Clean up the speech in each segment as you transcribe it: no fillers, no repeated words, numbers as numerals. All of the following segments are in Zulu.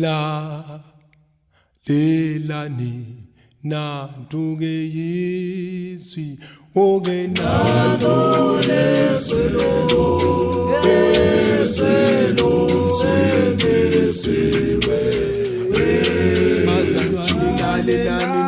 la lelani nanduke yizwi oke nanduke swelo sengesiwe mazalwane lalelani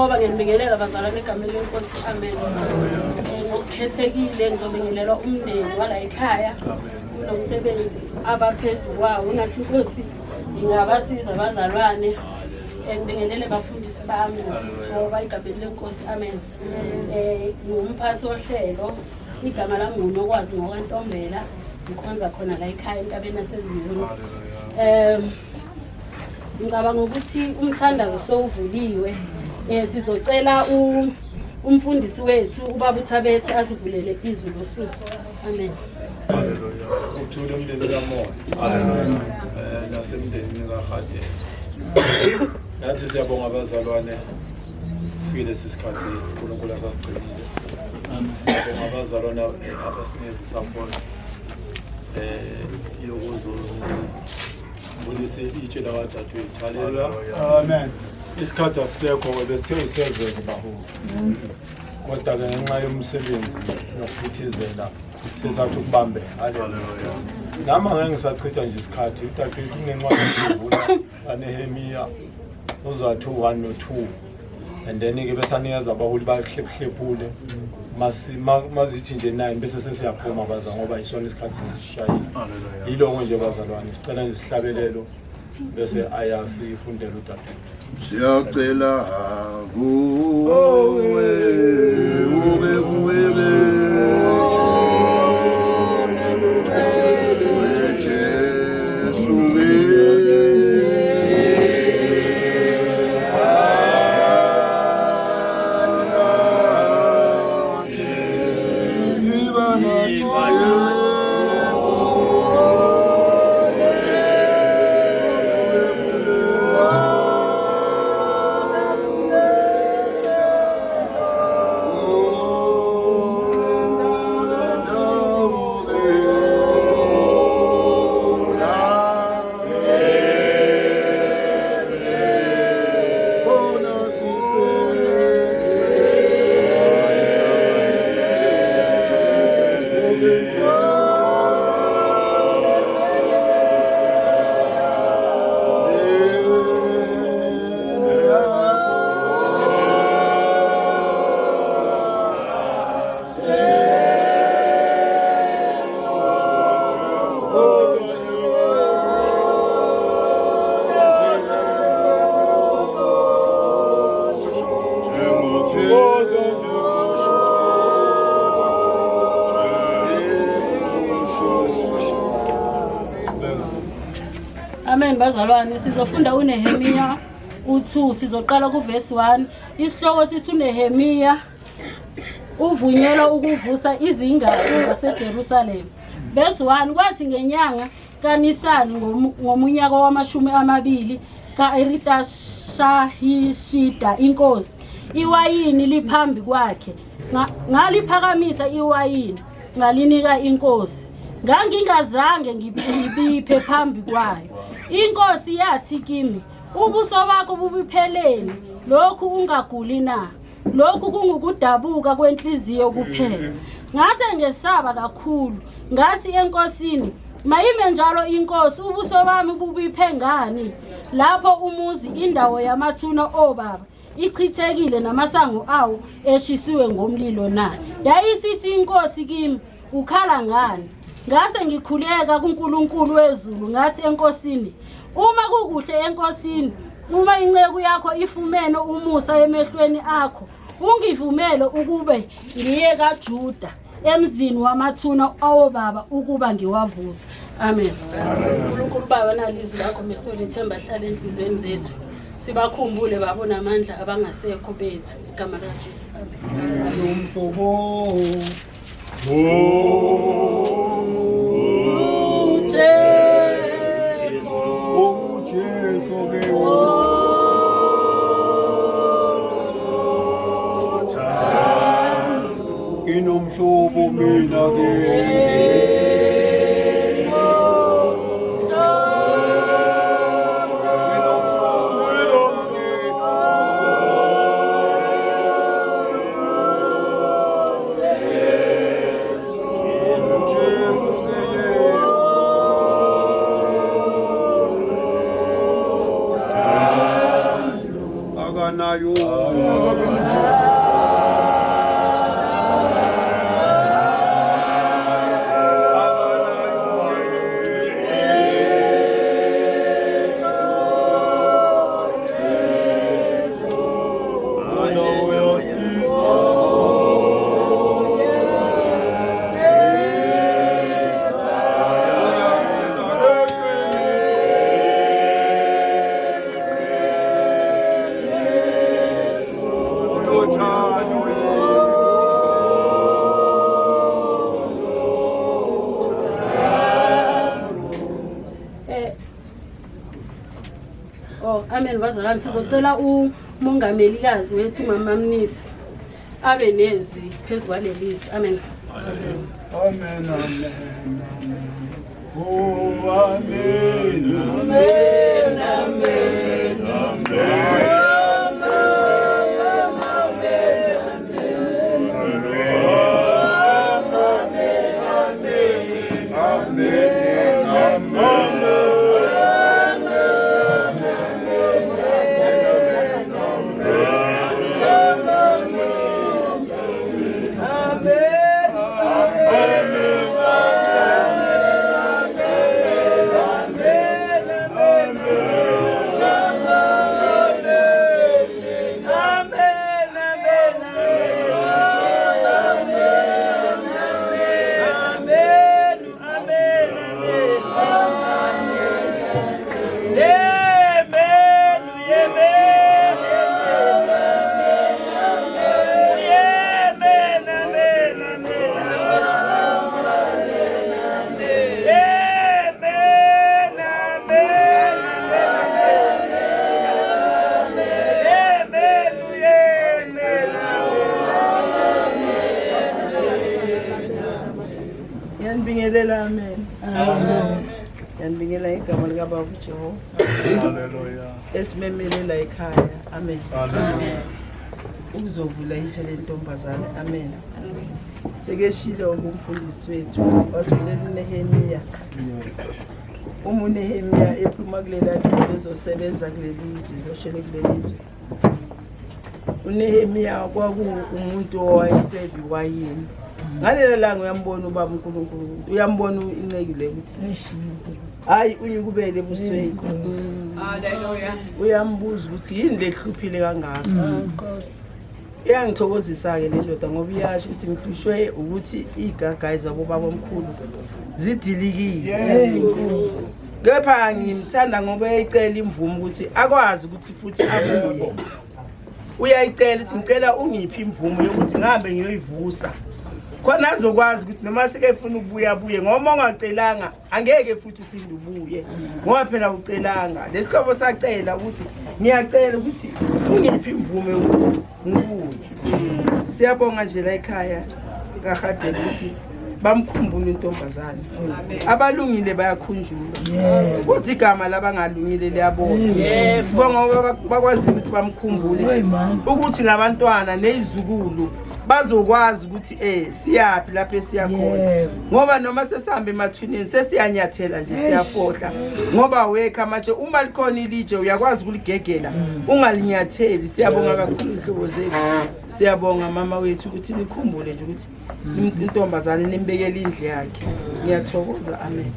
Ngoba nginibingelela bazalwane egameni lenkosi amen. Ngokukhethekile ngizobingelela umndeni wala ekhaya nomsebenzi abaphezulu wawo ngathi inkosi ingabasiza abazalwane ngibingelele bafundisi bami ngokuthoba igabeni lenkosi amen. Ngumphathi wohlelo igama lami ngunokwazi ngokwantombela ngikhonza khona la ekhaya entabeni yaseZulu. Ngicabanga ukuthi umthandazo sowuvuliwe. Sizocela umfundisi wethu ubaba uThabethe asivulele izwi losuku. Amen. Hallelujah. Uthule umndeni kaMoya. Hallelujah. Nasemndenini kaHade. Nathi siyabonga abazalwane kufile sisikhathi uNkulunkulu asasigcinile. Siyabonga abazalwane abasinikeza support yokuzosibulisa itshe lawadadewethu. Hallelujah. Amen. Isikhathi asisekho besithe u7 bahulu. Kodwa ke ngenxa yomsebenzi nokuphithizela sesathi ukubambeka. Hallelujah. Nama ngeke ngisachitha nje isikhathi udadewethu unencwadi evula kaNehemiya uzathu 1 no2 and then ke besanikeza abaholi bahlephulepule mazithi nje 9 bese sesiyaphuma baza ngoba isona isikhathi sisishayile. Yiloko nje bazalwane sicela nje sihlabelelo bese ayasifundela udadewethu. Siyacela kuwe ube Amen bazalwane sizofunda uNehemiya u2 sizoqala kuverse 1 isihloko sithi uNehemiya uvunyelwa ukuvusa izingalo zaseJerusalem. Verse 1 kwathi ngenyanga kaNisani ngomunyaka wama-20 ka-Eritashahishida inkosi iwayini liphambi kwakhe ngaliphakamisa iwayini ngalinika inkosi ngangingazange ngibiphe phambi kwayo. Inkosi yathi kimi ubuso bakho bubipheleni lokhu ungaguli na lokhu kungukudabuka kwenhliziyo kuphela. Ngase ngesaba kakhulu ngathi enkosini mayime njalo inkosi ubuso bami bubiphe ngani lapho umuzi indawo yamathuna obaba ichithekile namasango awo eshisiwe ngomlilo na. Yayisithi inkosi kimi ukhala ngani. Ngase ngikhuleka kuNkulunkulu wezulu ngathi enkosini uma kukuhle enkosini uma inceku yakho ifumene umusa emehlweni akho ungivumele ukube ngiye kaJuda emzini wamathuna awobaba ukuba ngiwavusa. Amen. uNkulunkulu Baba nalizwi lakho mesolethemba hlala enhlizweni zethu sibakhumbule babona amandla abangasekho bethu igama laJesu. Amen. Inomhlobo mina ke amen bazalwane sizocela umongamelikazi wethu uMama Mnisi abe nezwi phezu kwalelizwi amen. Amen, amen. Oh, amen, Amen, amen, amen. Amen. Amen. Yanibingelela igama lika Baba uJehova. Hallelujah. Esimemelela ekhaya. Amen. Amen. Uzovula itshe lentombazane. Amen. Sekeshile umfundisi wethu wasivulela uNehemiya. UNehemiya ephuma kulela lizwe ezosebenza kulelizwe, loshele kulelizwe. UNehemiya kwakuumuntu owayesevi wayini. Ngalelo langa uyambona ubaba uNkulunkulu, uyambona inceke le ukuthi hayi unyukubele busweni. Hallelujah. Uyambuza ukuthi yini lehluphile kangaka. Nkosi. Iyangithokozisa ke le ndoda ngoba iyasho ukuthi ngihlushwe ukuthi igagayi zabo baba omkhulu zidilikile. Nkosi. Kepha ngimthanda ngoba uyayicela imvumo ukuthi akwazi ukuthi futhi abuye. Uyayicela ukuthi ngicela ungiphi imvumo yokuthi ngihambe ngiyoyivusa. Khona azokwazi ukuthi noma sike efuna ukubuya abuye ngoba ungacelanga angeke futhi uphinde ubuye ngoba phela ucelanga lesihlobo sacela ukuthi ngiyacela ukuthi ungiphi imvume ukuthi ngibuye. Siyabonga nje la ekhaya kaHadebe ukuthi bamkhumbula intombazane. Abalungile bayakhunjulwa kodwa igama labangalungile liyabonga. Sibonga ngoba bakwazi ukuthi bamkhumbule ukuthi ngabantwana nezizukulu bazokwazi ukuthi siyapi lapho esiya khona ngoba noma sesihambe emathuneni sesiyanyathela nje siyafohla ngoba wekha manje uma likhona ilitshe uyakwazi ukuligegela ungalinyatheli. Siyabonga kakhulu inhlobo zethu, siyabonga mama wethu ukuthi nikhumbule nje ukuthi intombazane nimbekele indle yakhe. Ngiyathokoza. Amen.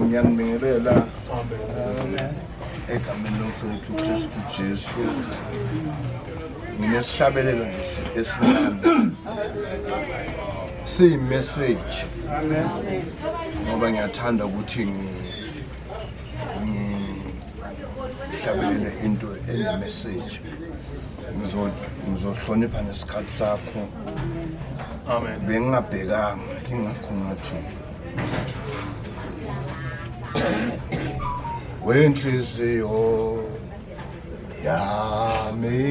Ngiyanibingelela egameni lomfowethu uKristu Jesu. Nginesihlabelelo nje esincane siyi-message. Amen. Ngoba ngiyathanda ukuthi ngihlabelele into ene-message. Ngizohlonipha nesikhathi sakho Amen. Bengingabhekanga ingakho ngathi wenhliziyo yami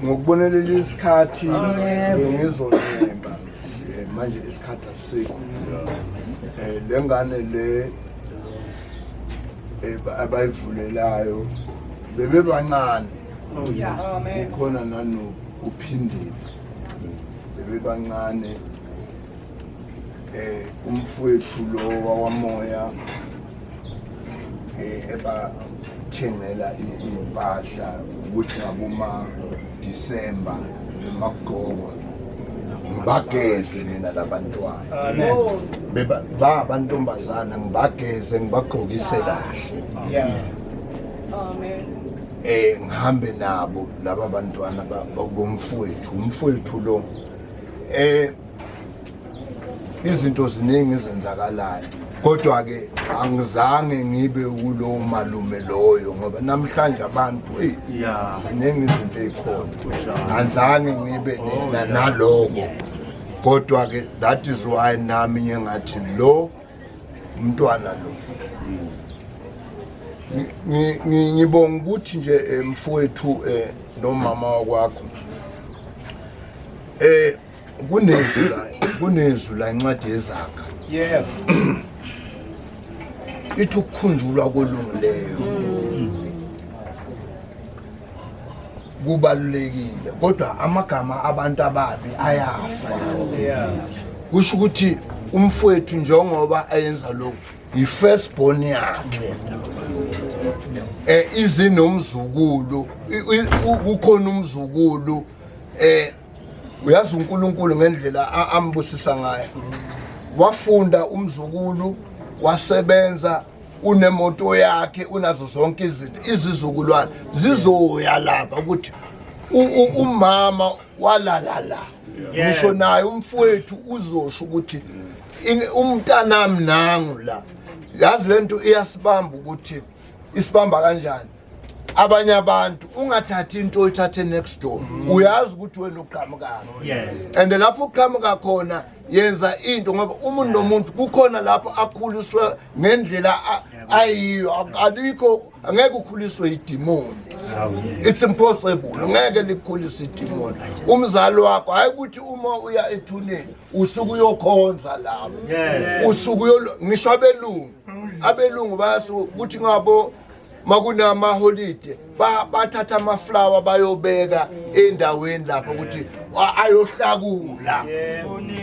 ngokubonela isikhathi ngizozemba manje isikhathi asikho lengane le abayivulelayo bebebancane ukhona nano uphindile bebebancane umfowethu lo wamoya ebathengela impahla ukuthi ngaboma December nemagogo ngibageze mina labantwana ba abantombazana ngibageze ngibagqokise kahle amen ngihambe nabo laba bantwana umfowethu lo izinto ziningi izenzakalayo kodwa ke angizange ngibe kulo malume loyo ngoba namhlanje abantu ziningi izinto ezikhona angizange ngibe naloko kodwa ke that is why nami ngingathi lo umntwana lo ngibonga ukuthi nje mfowethu nomama wakwakho kunezwi la incwadi yezakha ithi ukukhunjulwa kolungileyo kubalulekile kodwa amagama abantu ababi ayafa kusho ukuthi umfowethu njengoba ayenza lokho i-first born yakhe izinomzukulu kukhona umzukulu uyazi uNkulunkulu ngendlela ambusisa ngayo wafunda umzukulu wasebenza unemoto yakhe unazo zonke izinto izizukulwane zizoya lapha ukuthi umama walalala ngisho naye umfowethu uzosho ukuthi umntanami nangu la yazi lento iyasibamba ukuthi isibamba kanjani abanye abantu ungathathi into oyithathe next door uyazi ukuthi wena uqhamukana and lapho uqhamuka khona yenza into ngoba umuntu nomuntu kukhona lapho akhuliswe ngendlela ayiyo alikho angeke ukhuliswe idemoni it's impossible ngeke likhulise idemoni umzali wakho hayi ukuthi uma uya ethuneni usuku uyokhonza lapho usuku ngisho abelungu bayasu ukuthi ngabo makunama holiday bathatha amaflower bayobeka endaweni lapho ukuthi ayohlakula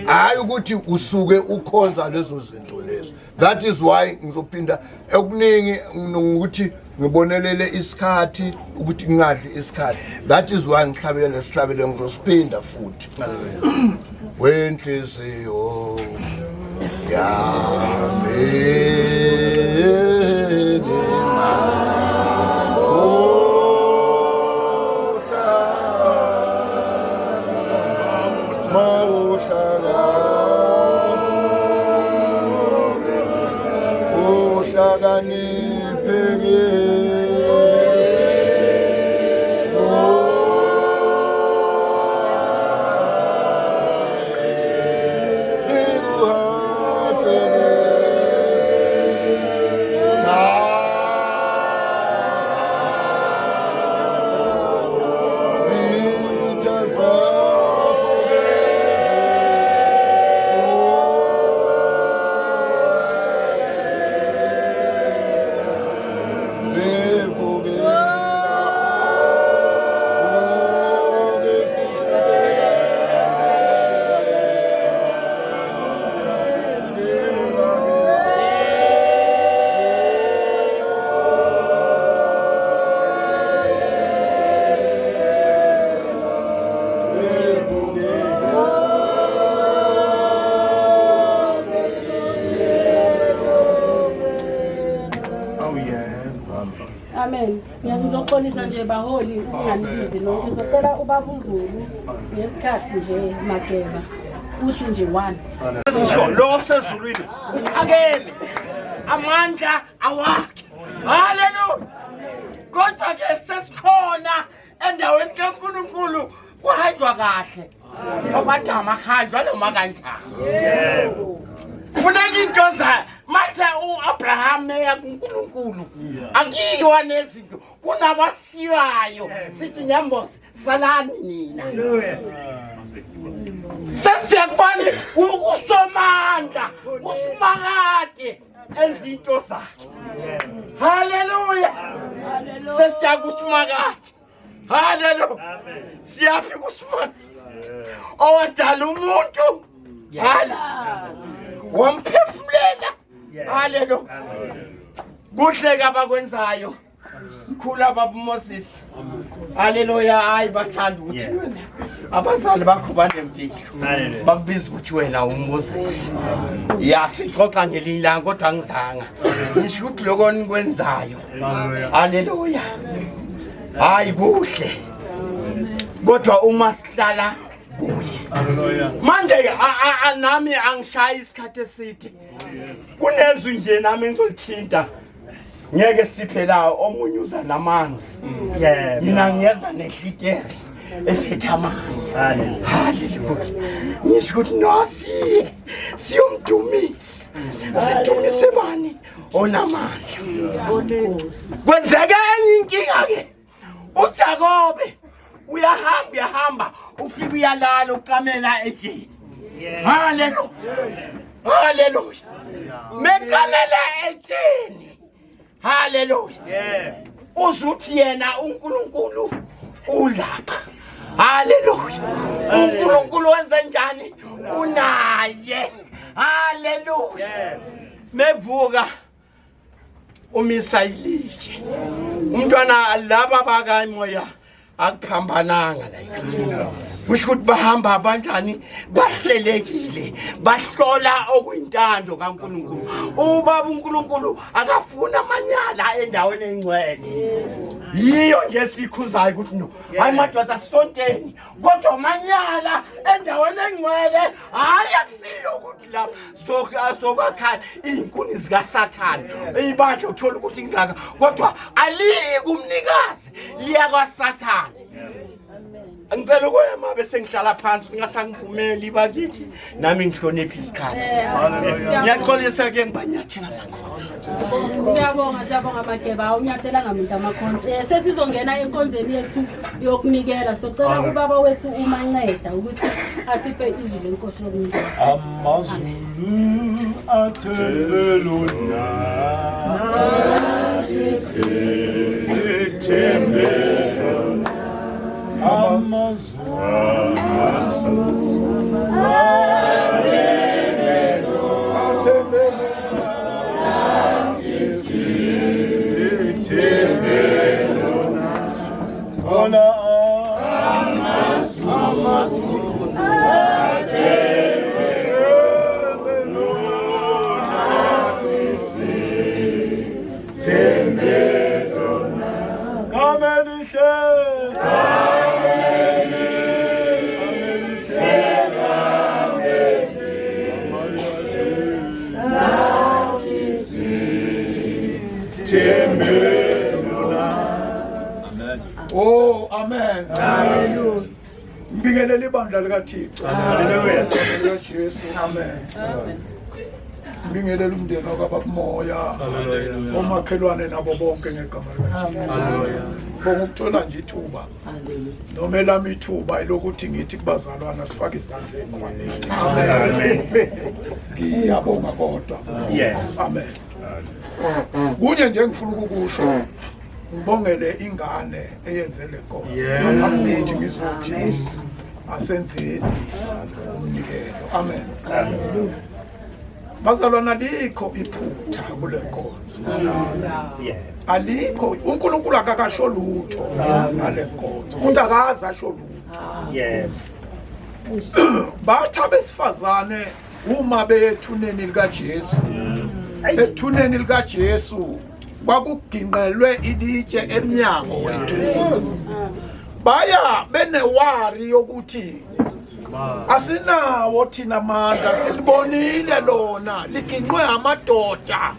hayi ukuthi usuke ukhonza lezo zinto lezo. That is why ngizophinda ekuningi ukuthi ngibonelele isikhathi ukuthi ngingadli isikhathi. That is why ngihlabele lesihlabele ngizosiphinda futhi wenhliziyo yami Amen. Ngiyakuzoxolisa nje baholi unganibizi lonke. Ngizocela ubaba uZulu ngesikhathi nje Mageba. Uthi nje 1. Lo sezulwini uphakeme. Amandla awakhe. Hallelujah. Kodwa ke sesikhona endaweni kaNkulunkulu kuhanjwa kahle. Obadama hanjwa noma kanjani. Yebo. Funeka into za mathe uAbraham eya kuNkulunkulu akiyiwa nezinto kunabasiwayo sithi nyambo salani nina sesiyakubani usomandla usimakade ezinto zakhe. Haleluya. Sesiyakusimakade. Haleluya. Siyaphi kusimakade owadala umuntu wamphefumulela. Haleluya. Kuhle kabakwenzayo khula baba Moses. Haleluya. Hayi bathanda ukuthi wena abazali bakho banempilo bakubiza ukuthi wena uMoses. Yasixoxa ngelinye kodwa ngizanga ngisho ukuthi lokho nikwenzayo. Haleluya. Hayi kuhle kodwa uma sihlala manje nami angishaya isikhathi eside kunezwi nje nami ngizolithinta ngeke siphela omunye uza namanzi mina ngiyeza nehliteri ephethe amanzi. Haleluya. Ngisho ukuthi nosi siyomdumisa sidumise bani onamandla. Kwenzeke enye inkinga ke uJakobe uyahamba ufika uyalala ukamela ejini. Haleluya. Haleluya. Mekamela ejini. Haleluya. Uzuthi yena uNkulunkulu ulapha. Haleluya. uNkulunkulu wenza njani unaye. Haleluya. Mevuka umisayilije umntwana laba bakamoya akukhambananga la ikhaya. Kusho ukuthi bahamba abanjani bahlelekile bahlola okuyintando kaNkulunkulu. Ubaba uNkulunkulu akafuna amanyala endaweni engcwele. Yiyo nje sikhuzayo ukuthi no hayi madoda sisonteni kodwa amanyala endaweni engcwele hayi akusiyo ukuthi lapha sokakhala izinkuni zikaSathane. Ibandla uthola ukuthi ingaka kodwa aliki umnikazi liya kwaSathane. Angicela ukuyema bese ngihlala phansi ngingasangivumeli bakithi nami ngihloniphe isikhathi. Ngiyaxolisa ke ngibanyathela amakhona. Siyabonga Mageba unyathela ngamuntu amakhonsi. Sesizongena enkonzweni yethu yokunikela. Socela ubaba wethu uManceda ukuthi asiphe izwi lenkosi lokunikela. Amazulu athelelona Oh, amen. Hallelujah. Ngibingelela ibandla likaThixo. Hallelujah. Jesu. Amen. Ngibingelela umndeni wakaBabumoya. Hallelujah. Omakhelwane nabo bonke ngegama likaJesu. Hallelujah. Bonke ukuthola nje ithuba. Hallelujah. Noma elami ithuba ilokuthi ngithi kubazalwana sifake izandla ekhwaneni. Amen. Ngiyabonga kodwa. Yeah. Amen. Kunye nje ngifuna ukukusho. Ngibongele ingane eyenzele Nkonzo. Ngaphambi ngizothi asenzeni umnikelo. Amen. Bazalwana likho iphutha kule Nkonzo. Alikho uNkulunkulu akakasho lutho ngale Nkonzo. Futhi akaza asho lutho. Yes. Batha besifazane uma bethuneni likaJesu. Ethuneni likaJesu kwakuginqelwe ilitshe eminyango wethu. Baya benewari yokuthi asinawo thina amandla silibonile lona liginqwe amadoda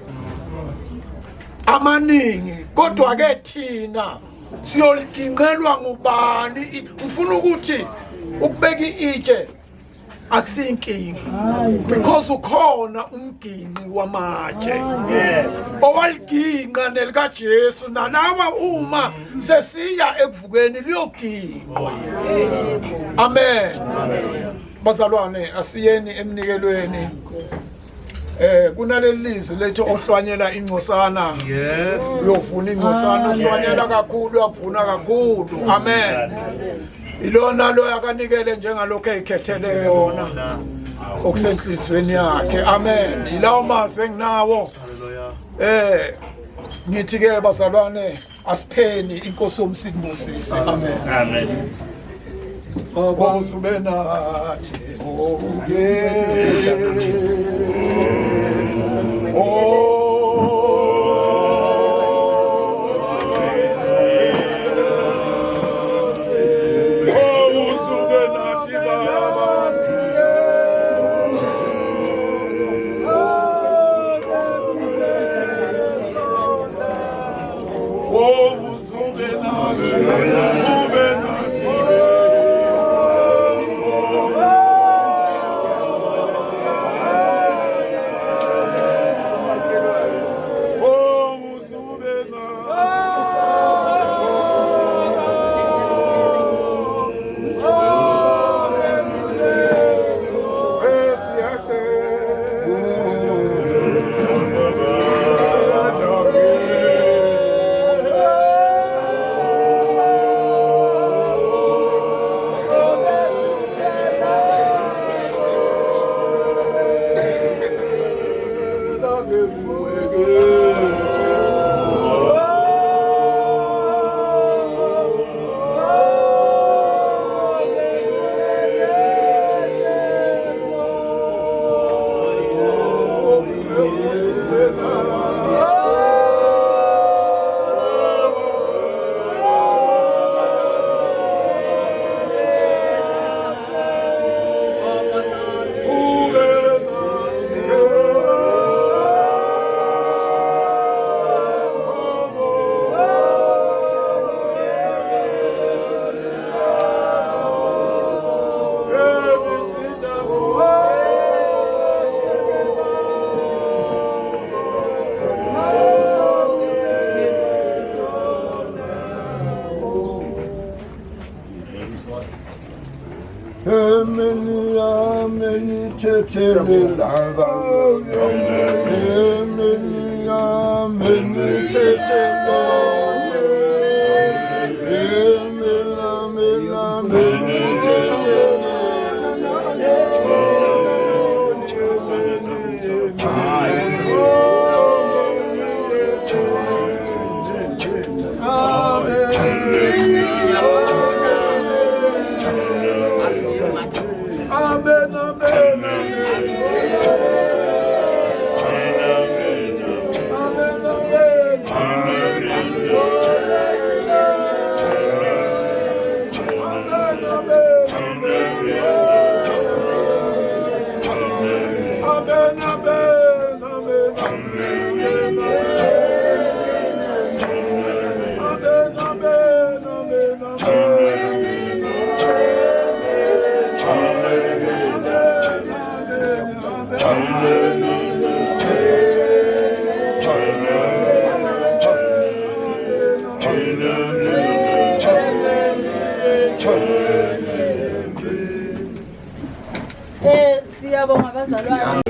amaningi kodwa ke thina siyoliginqelwa ngubani. Ngifuna ukuthi ukubeka itshe akusinkinga because ukhona umginqi wamatshe owaliginqa nelikaJesu nalawa uma sesiya ekuvukeni liyoginqwa. Amen. Bazalwane asiyeni emnikelweni. Kunaleli lizwi lethu ohlwanyela ingcosana. Uyovuna ingcosana ohlwanyela kakhulu uyakuvuna kakhulu. Amen. Ilona lo yakanikele njengalokho ezikhethele yona okusenhlizweni yakhe. Amen. Ilawo mazwi enginawo. Ngithi ke bazalwane asipheni inkosi yomsindibusisi. Amen. Amen. Obozube nathi Siyabonga abazalwane.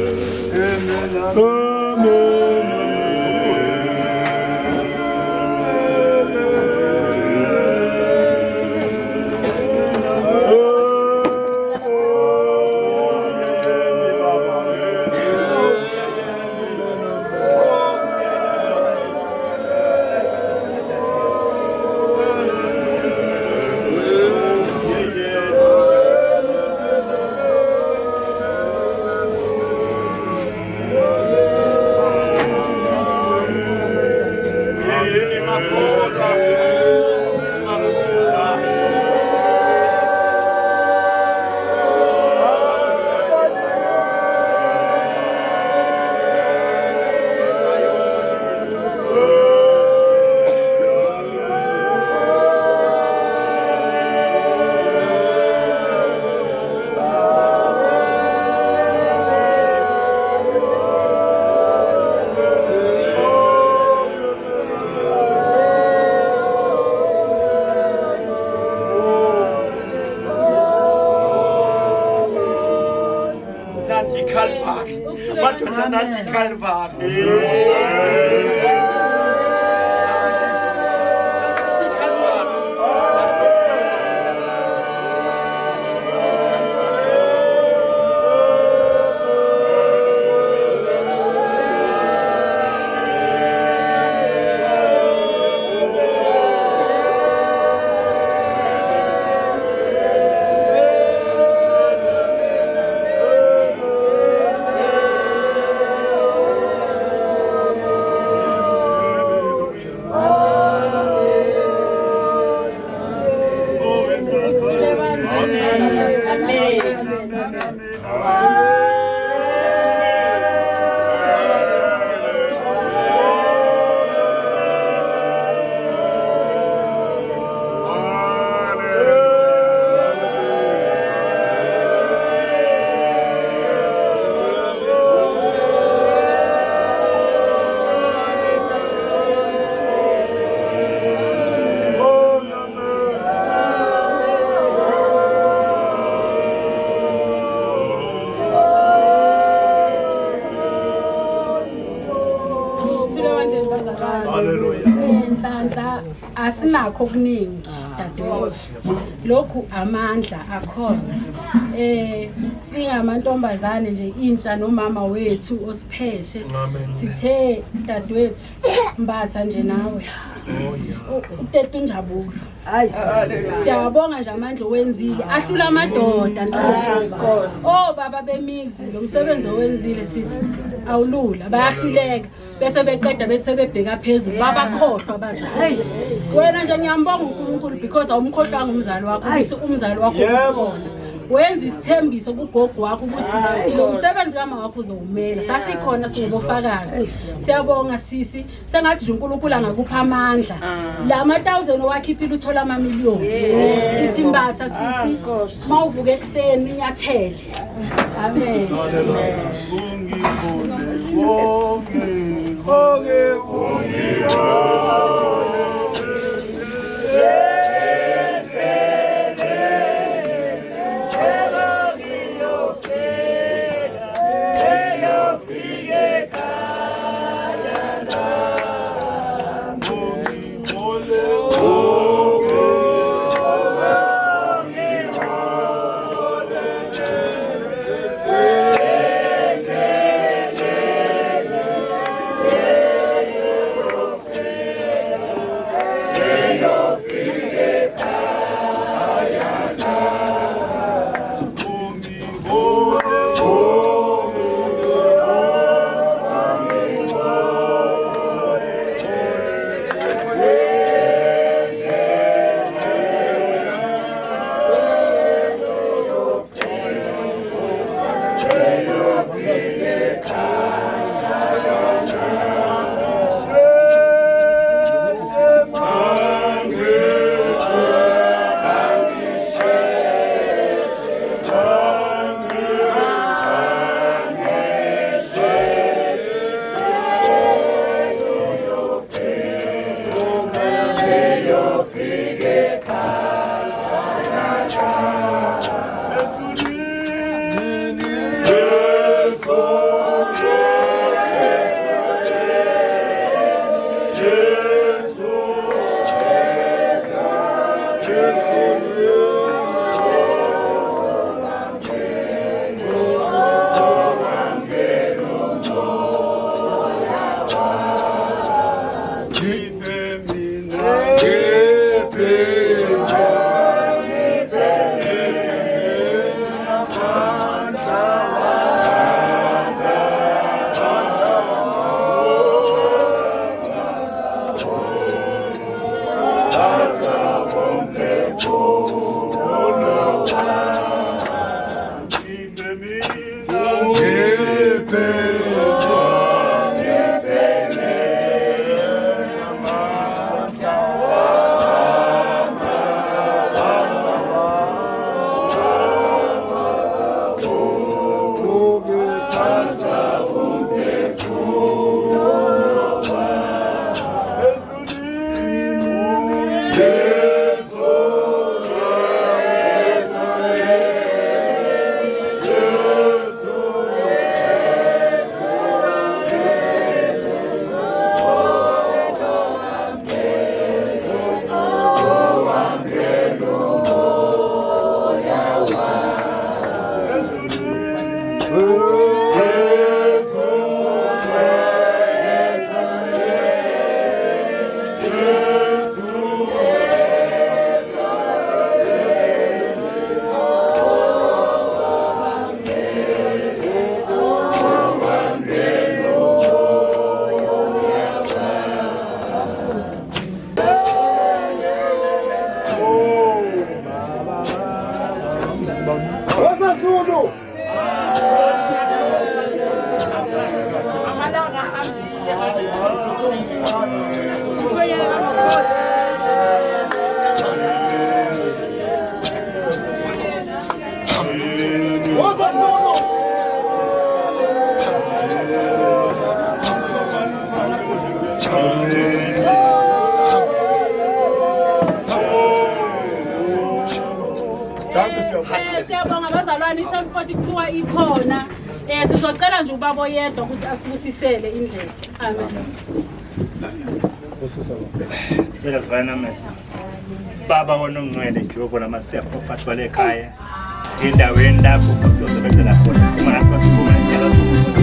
Nhlanhla asinakho okuningi dadewethu. Lokhu amandla akhona. Singamantombazane nje intsha nomama wethu osiphethe. Sithe dadewethu mbatha nje nawe. Uthethe unjabulo. Siyabonga nje amandla owenzile ahlula amadoda njengoba. Oh baba bemizi lo msebenzi owenzile sisi awulula bayahluleka bese beqeda bethe bebheka phezulu babakhohlwa abazali. Wena nje ngiyambonga uNkulunkulu because awumkhohlwa ngumzali wakho ukuthi umzali wakho ukhona. Wenza isithembiso kugogo wakho ukuthi lo msebenzi kama wakho uzowumela. Sasikhona singebofakazi. Siyabonga sisi sengathi nje uNkulunkulu angakupha amandla. La 1000 owakhiphile uthola amamiliyoni. Sithi mbatha sisi mawuvuka ekseni inyathele. Amen. Siyabonga bazalwane, i-transport kuthiwa ikhona. Sizocela nje ubaba oyedwa ukuthi asibusisele indlela. Amen. Cela sivana amehlo. Baba wonongcwele Jehova lamasepho phathwale ekhaya. Sindaweni lapho kusiyosebenzela khona. Uma lapho kukhona indlela zokuthi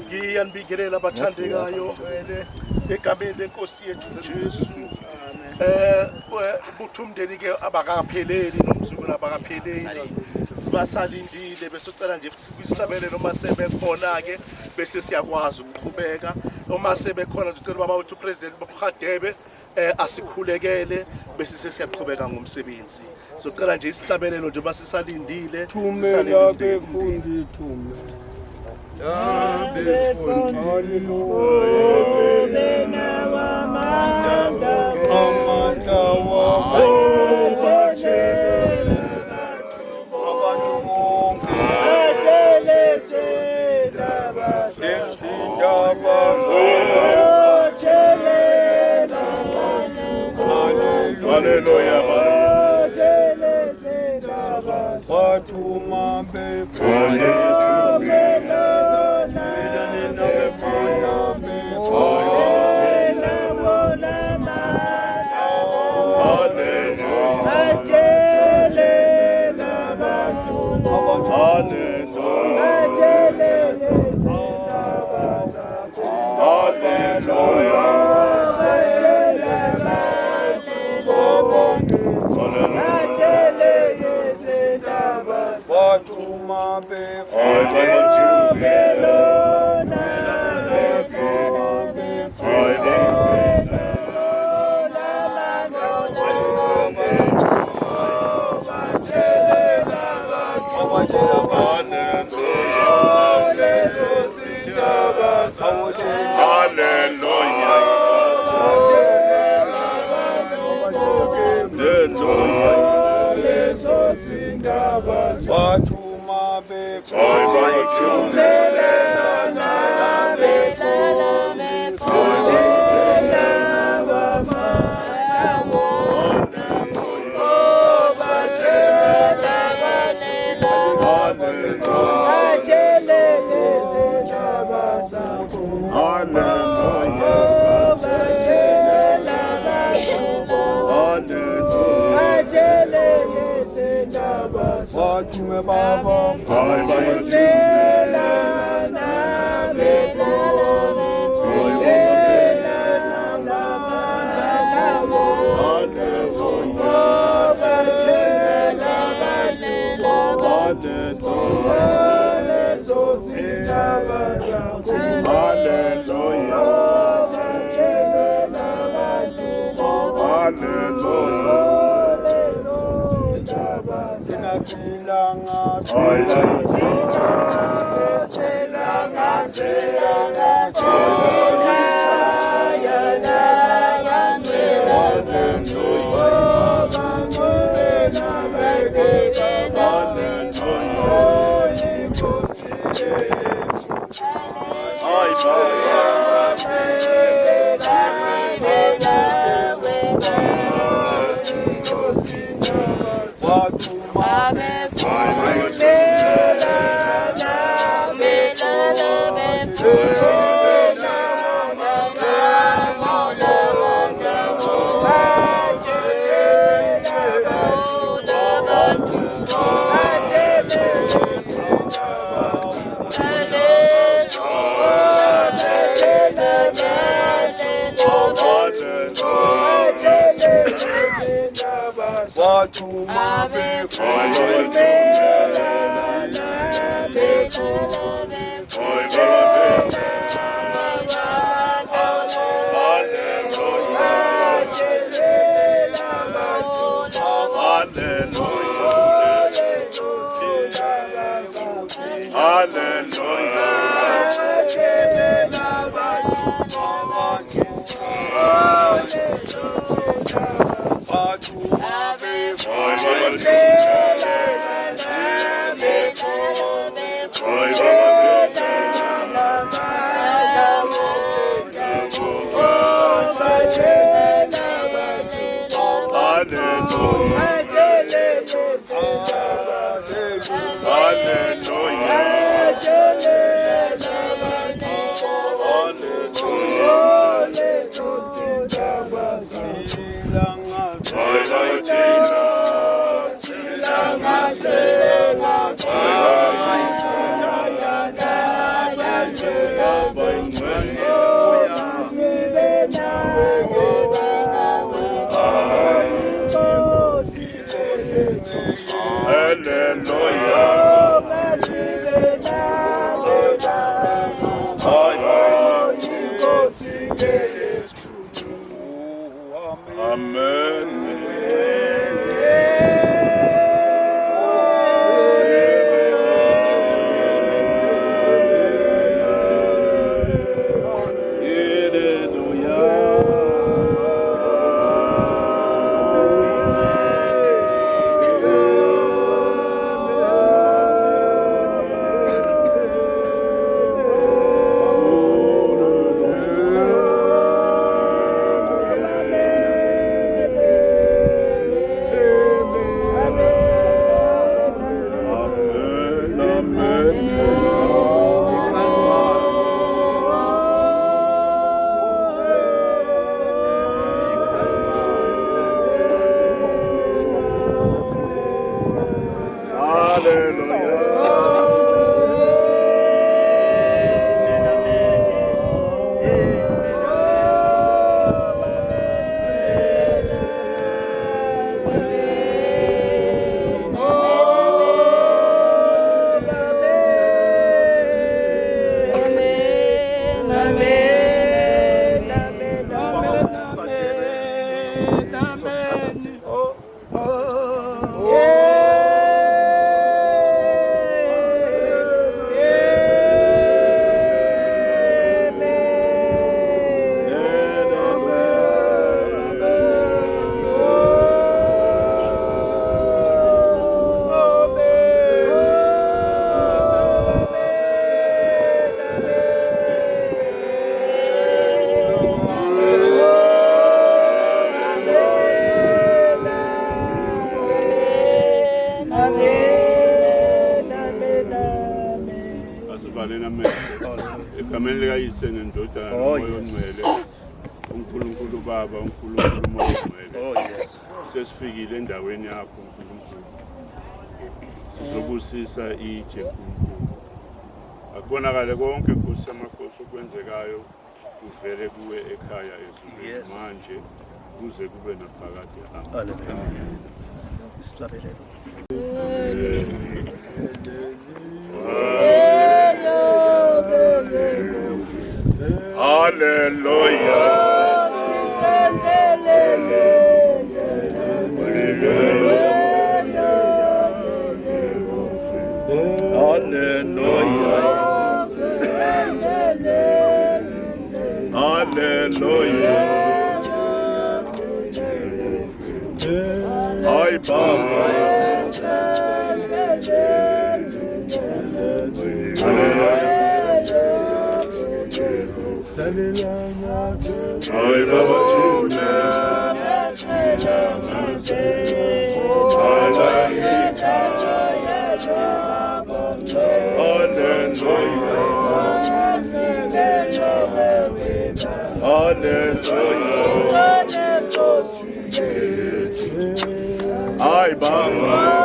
Ngiyanibingelela abathandekayo egameni lenkosi yethu Jesu. Buthi umndeni ke abakapheleli nomzukulu abakapheleli. Sibasalindile bese ucela nje kwisabele noma sebekhona ke bese siyakwazi ukuqhubeka. Uma sebekhona ucela baba uthi upresident babuhadebe asikhulekele bese sesiyaqhubeka ngomsebenzi. Socela nje isihlabelelo nje basisalindile. Thumela befundi thumela. Hallelujah. egameni likayise nendodana nomoya ongcwele, uNkulunkulu Baba, uNkulunkulu Moya Ongcwele. Sesifikile endaweni yakho uNkulunkulu, sizobusisa itshe uNkulunkulu. Akubonakale konke Nkosi yamakhosi okwenzekayo kuvele kuwe ekhaya ezulwini manje kuze kube naphakade. Amen. Isihlabelelo. Hallelujah. Ay Baba Ay Baba Ay Baba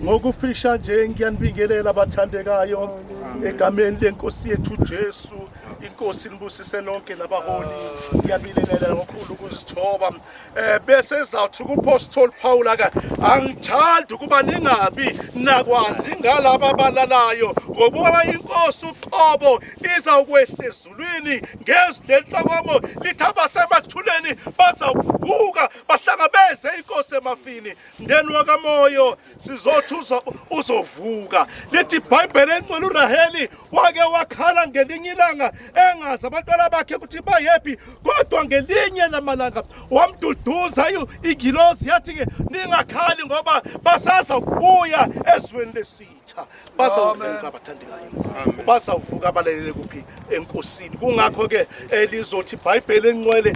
ngokufisha nje ngiyanibingelela abathandekayo egameni lenkosi yethu Jesu inkosi nibusise nonke nabaholi ngiyabilelela ngokhulu ukuzithoba bese ezawuthi kuPostoli Paul aka angithandi ukuba ningabi nakwazi ngalabo abalalayo ngoba inkosi uqobo izakwehla ezulwini ngezilenhlokomo lithaba semathuleni bazawuvuka bahlangabeze inkosi emafini ndeni wakamoyo sizothi uzovuka lithi iBhayibheli engcwele uRaheli wake wakhala ngelinye ilanga engazi abantwana bakhe ukuthi bayephi kodwa ngelinye lamalanga wamduduza igilozi yathi ke ningakhali ngoba basaza ukubuya ezweni lesitha bazawuvuka abathandekayo bazawuvuka abalalele kuphi enkosini kungakho ke lizothi iBhayibheli engcwele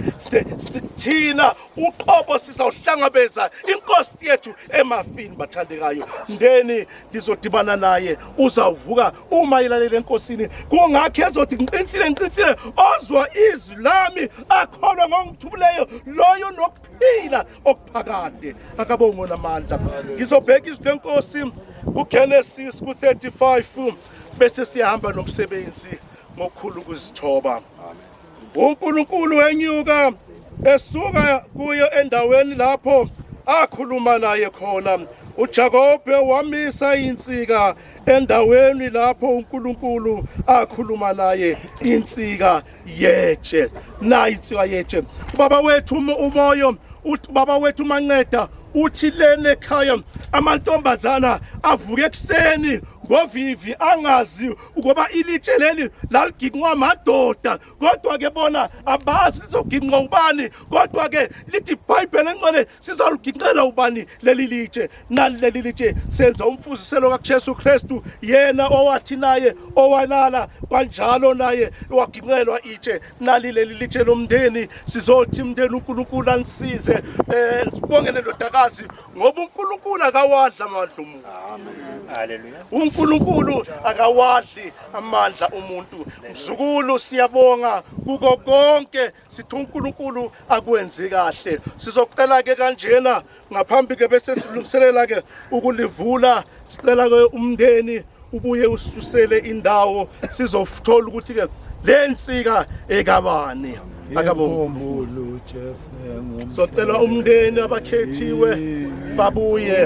thina uqobo sizawuhlangabeza inkosi yethu emafini bathandekayo ndeni lizodibana naye uzawuvuka uma ilalele enkosini kungakho ezothi ngiqinisile ozwa izwi lami akholwa ngongithubuleyo loyo nokuphila okuphakade akabongo namandla ngizobheka izwi lenkosi kuGenesis ku35 bese siyahamba nomsebenzi ngokukhulu ukuzithoba uNkulunkulu wenyuka esuka kuyo endaweni lapho akhuluma naye khona uJakobe wamisa insika endaweni lapho uNkulunkulu akhuluma naye insika yetshe na insika yetshe baba wethu umoyo baba wethu manceda uthi lene ekhaya amantombazana avuke ekseni ngovivi angazi ukuba ilitshe leli laliginqwa amadoda kodwa ke bona abazi lizoginqwa ubani kodwa ke lithi iBhayibheli engcwele sizaliginqela ubani leli litshe naleli litshe senza umfuziselo kaJesu Kristu yena owathi naye owalala kanjalo naye waginqelwa itshe naleli litshe lomndeni sizothi umndeni uNkulunkulu anisize sibongele ndodakazi ngoba uNkulunkulu akawadla amandla umuntu amen haleluya uNkulunkulu akawadli amandla umuntu mzukulu siyabonga kuko konke sithi uNkulunkulu akwenze kahle sizokucela ke kanjena ngaphambi ke bese silungiselela ke ukulivula sicela ke umndeni ubuye ususele indawo sizothola ukuthi ke lensika ekabani akabonga socela umndeni abakhethiwe babuye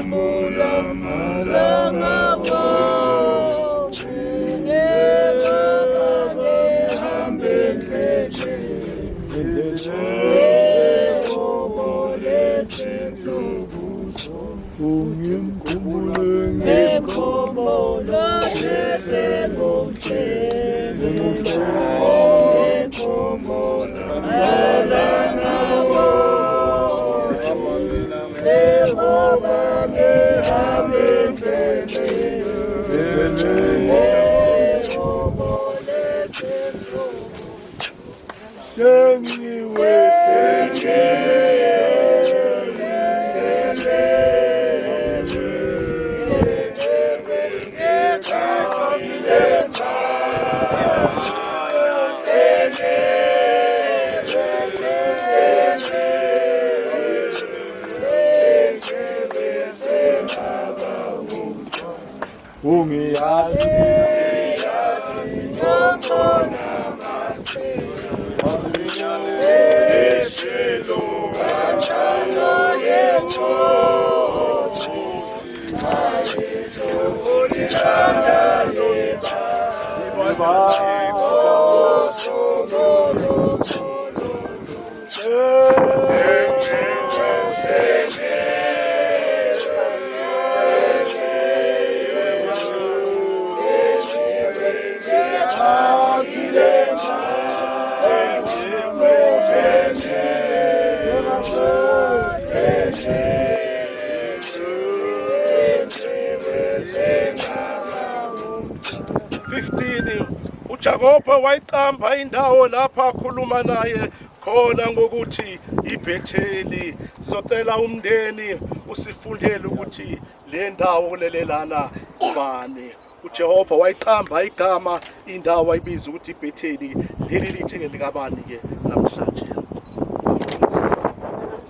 15 uJakobe wayiqamba indawo lapha akhuluma naye khona ngokuthi iBhetheli. Sizocela umndeni usifundele ukuthi le ndawo kulelelana ubani. uJehova wayiqamba igama indawo wayibiza ukuthi iBhetheli. Leli lithenge likabani ke namhlanje?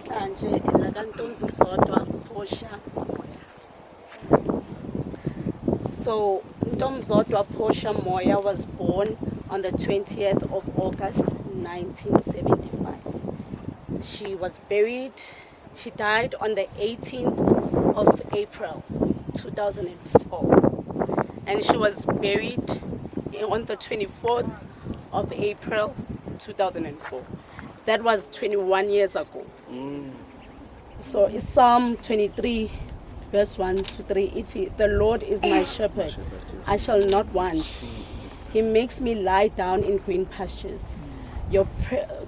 Namhlanje elakantombuzodwa Portia. So Ntombuzodwa Portia Moya was born on the 20th of August 1975. She died on the 18th of April 2004. And she was buried on the 24th of April 2004. That was 21 years ago. So it's Psalm 23, verse 1 to 3. The Lord is my shepherd, I shall not want. He makes me lie down in green pastures.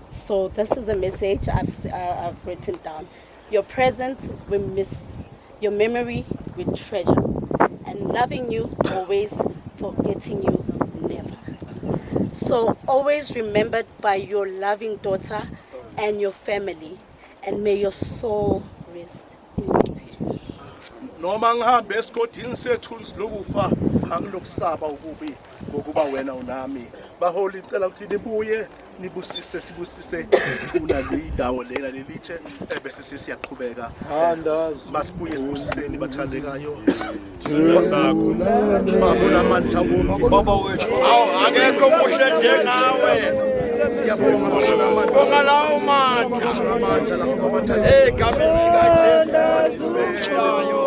So this is a message I've written down. Your presence we miss, your memory we treasure, and loving you always, forgetting you never. So always remembered by your loving daughter and your family, and may your soul rest in peace. Noma ngihambe esigodini sethu lokufa angilokusaba ukubi ngokuba wena unami. Baholi ngicela ukuthi nibuye nibusise sibusise ithuna leyindawo lela lelitshe bese siyaqhubeka. Masibuye sibusiseni bathandekayo. Babona amandla wonke baba wethu. Akekho kuhle njengawe. Siyabonga bonga lawo amandla lapho abathatha egameni likaJesu siselayo.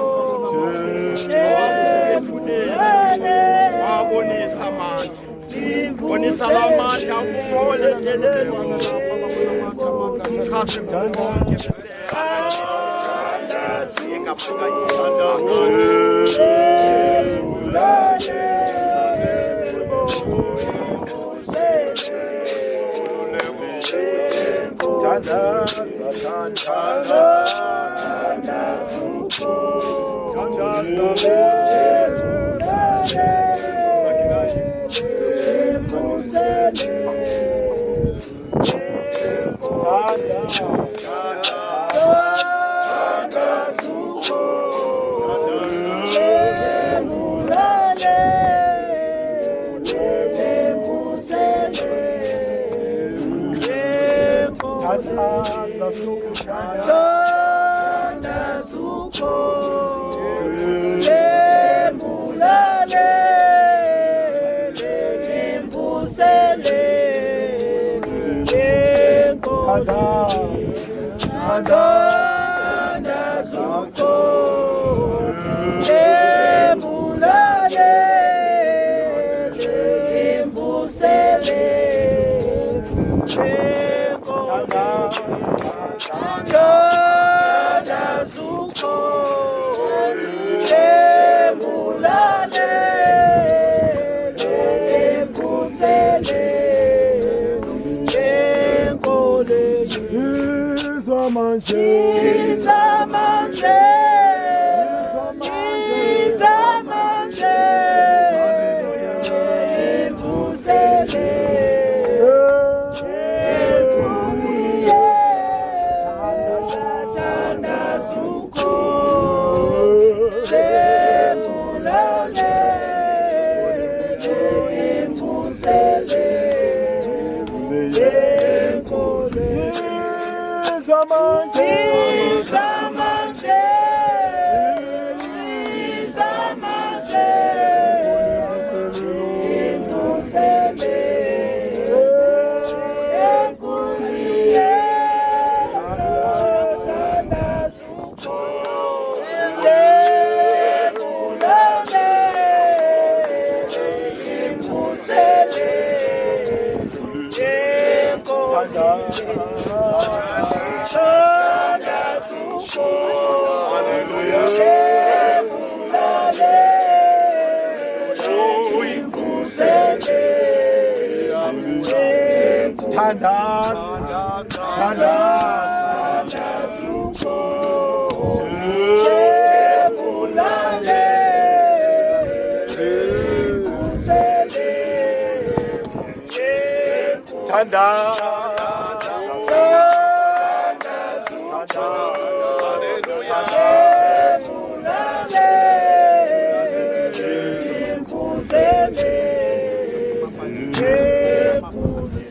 Wabonisa amandla. Bonisa amandla umole delelo ngapha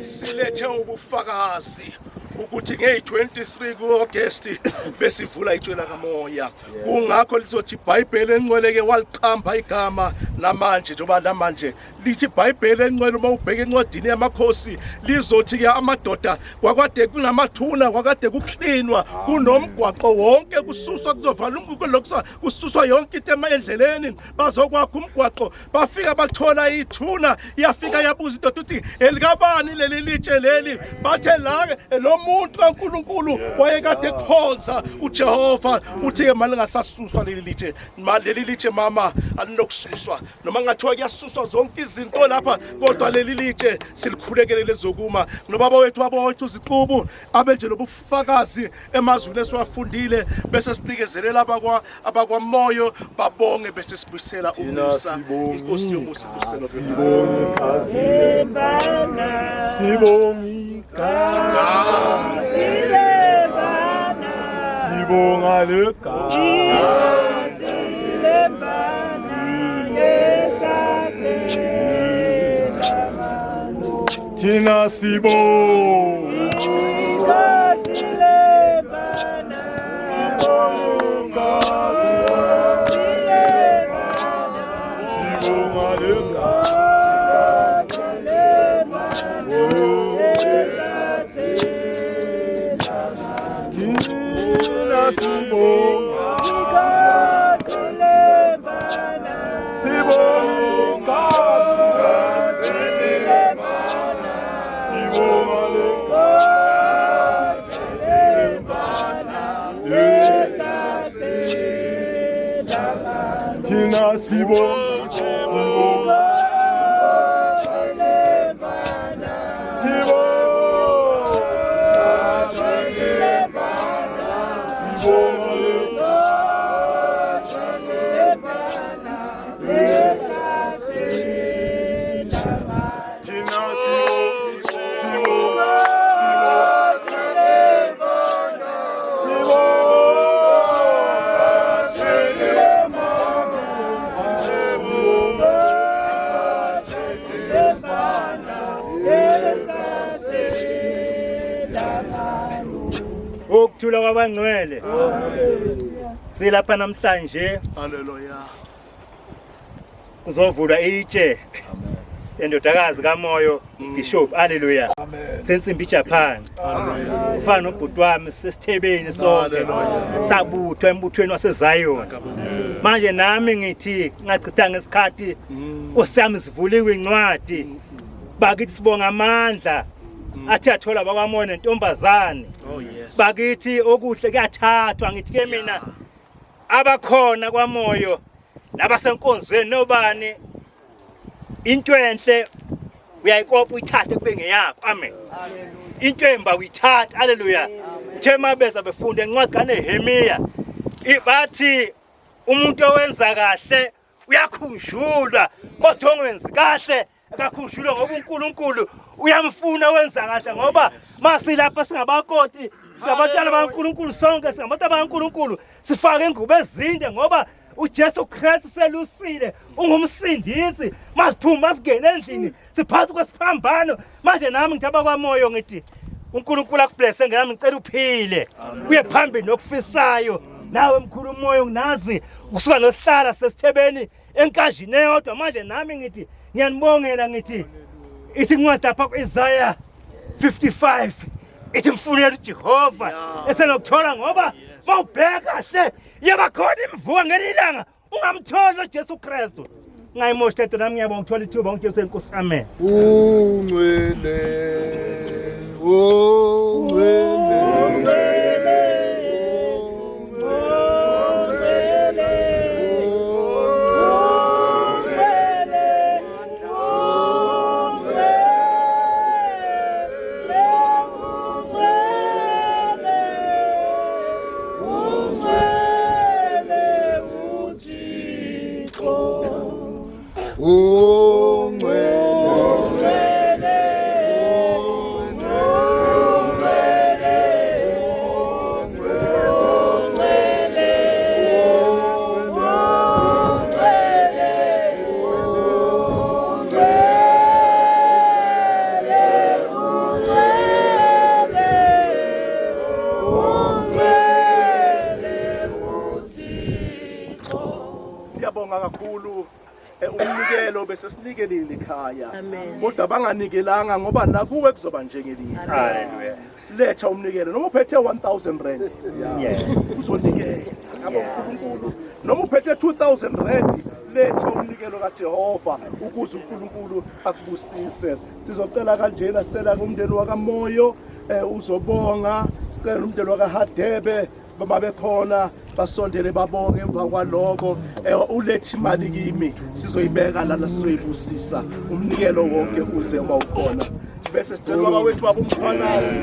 Silethe ubufakazi ukuthi nge-23 ku-August besivula itshwela kamoya. Kungakho lizothi iBhayibheli engcwele-ke waliqamba igama namanje njengoba namanje lithi iBhayibheli engcwele uma ubheka encwadini yamakhosi lizothi-ke amadoda kwakade kunamathuna kwakade kuklinwa kunomgwaqo wonke kususwa kuzovala umgwaqo kususwa yonke into endleleni bazokwakha umgwaqo bafika bathola ithuna yafika yabuza indoda ukuthi elikabani leli litshe leli bathe la lo muntu kaNkulunkulu wayekade ekhonza uJehova uthi-ke manje lingasasuswa leli litshe mama alinokususwa noma ngathiwa kuyasuswa zonke izinto lapha kodwa leli litshe silikhulekele lezokuma nobaba wethu uZicubu abenje lobufakazi emazweni esiwafundile bese sinikezelela abakwamoyo babonge bese sibusela umusa inkosi yomusa kuselo Sibonga le Tina Sibonga ukuthula kwabangcwele silapha namhlanje haleluya kuzovulwa itshe endodakazi kamoyo Bishop haleluya sensimbi Japan ufana nobhuti wami sesithebeni sonke sabuthwa embuthweni waseZion manje nami ngithi ngachitha ngesikhathi kusami sivuliwe incwadi bakithi sibonga amandla athi athola bakwamoyo nentombazane bakithi okuhle kuyathathwa ngithi ke mina abakhona kwamoyo nabasenkonzweni nobani into enhle uyayikopa uyithathe kube ngeyakho amen into emba uyithatha haleluya thema beza befunde encwadi kaNehemiya bathi umuntu owenza kahle uyakhunjulwa kodwa ongenzi kahle akakhunjulwa ngoba uNkulunkulu uyamfuna wenza kahle ngoba masilapha singabakoti sabatala baNkulunkulu sonke singabantu baNkulunkulu sifake ingubo ezinde ngoba uJesu Kristu selusile ungumsindisi masiphuma sigene endlini siphathi kwesiphambano manje nami ngithaba kwamoyo ngithi uNkulunkulu akublesse ngami ngicela uphile uye phambili nokufisayo nawe mkhulu umoyo nginazi kusuka nosihlala sesithebeni enkajini eyodwa manje nami ngithi ngiyanibongela ngithi ithi incwadi apha ku-Isaiah 55 ithi mfunela uJehova esenokuthola ngoba mawubheka kahle yabakhona imvuka ngelilanga ungamthola uJesu Kristu ngayimoshi leto nami ngiyabonga ukuthola ithuba ngoJesu enkosi amen ungcwele umnikelo bese sinikelile ikhaya kodwa banganikelanga ngoba nakuwe kuzoba njengelinye. Hallelujah. Letha umnikelo noma uphethe 1000 rand uzonikela ngabo uNkulunkulu noma uphethe 2000 rand letha umnikelo kaJehova ukuze uNkulunkulu akubusise. Sizocela kanjena sicela kumndeni wakaMoyo uzobonga, sicela umndeni wakaHadebe baba bekhona basondele babonge emva kwaloko ulethi imali kimi sizoyibeka lana sizoyibusisa umnikelo wonke uze uma ukhona bese sicela baba wethu baba umkhwanazi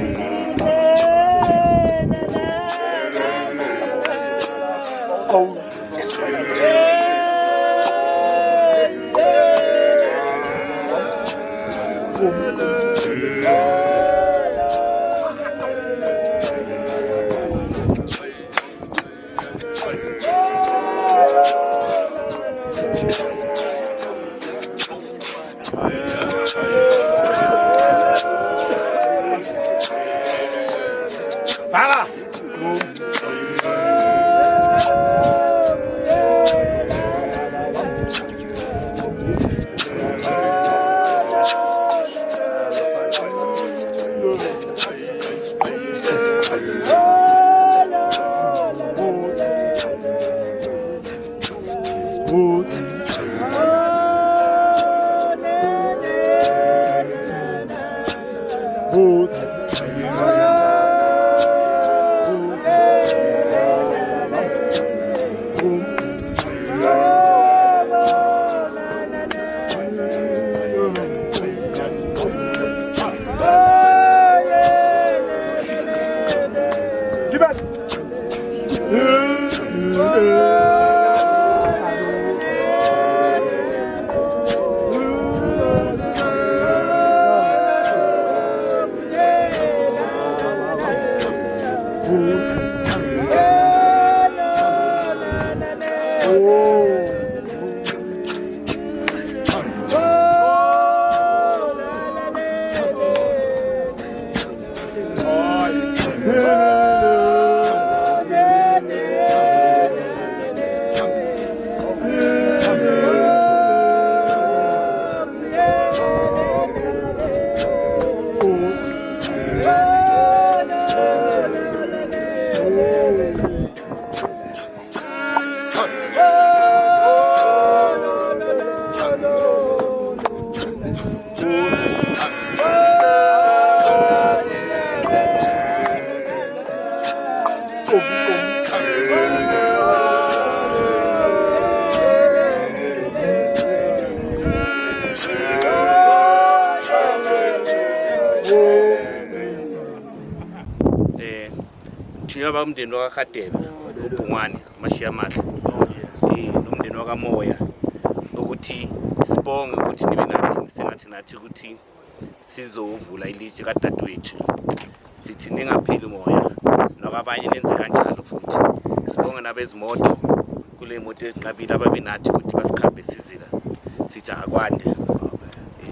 Njengoba umndeni wakaHadebe uBhungwane Mashiya Mahle nomndeni wakaMoya ukuthi sibonge ukuthi nibe nathi sengathi nathi ukuthi sizovula ilitshe kadadewethu sithi ningapheli moya nokabanye nenze kanjalo futhi sibonge nabezimoto kule moto ezinqabile ababe nathi ukuthi basikhambe sizila sithi akwande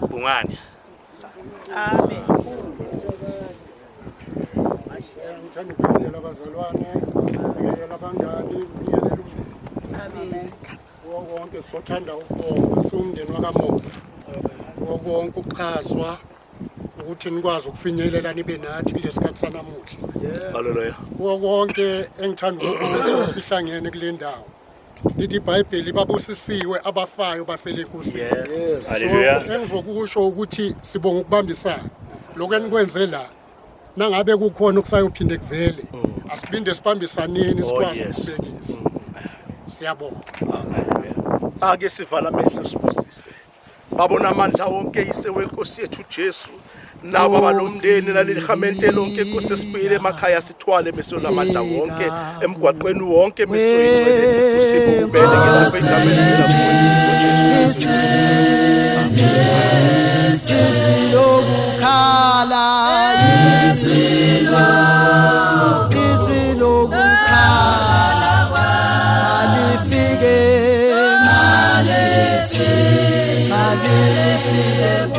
Bhungwane. Amen. Ngithanda ukubingelela abazalwane, ngibingelela abangani, ngibingelela Amen. wonke sothanda ukubonga somndeni wakaMoya. Wonke ukuchazwa ukuthi nikwazi ukufinyelela nibe nathi kulesikhathi sanamuhla. Hallelujah. Wonke engithanda ukubonga sihlangene kule ndawo. Lithi iBhayibheli babusisiwe abafayo bafele enkosini. Hallelujah. Engizokusho ukuthi sibonga ukubambisana. Lokho enikwenze la nangabe kukhona ukusayophinde kuvele asiphinde sibambisaneni sikwazi ukubekisa. Siyabonga. Ake sivala amehlo sibusise. Babona amandla wonke isewe Nkosi yethu Jesu. Nawo abalomndeni naleli khamente lonke Nkosi sibuyele emakhaya sithwale mesona amandla wonke emgwaqweni wonke mesoyigcwele usipho kubele ngelapha igama likaJesu. Malefike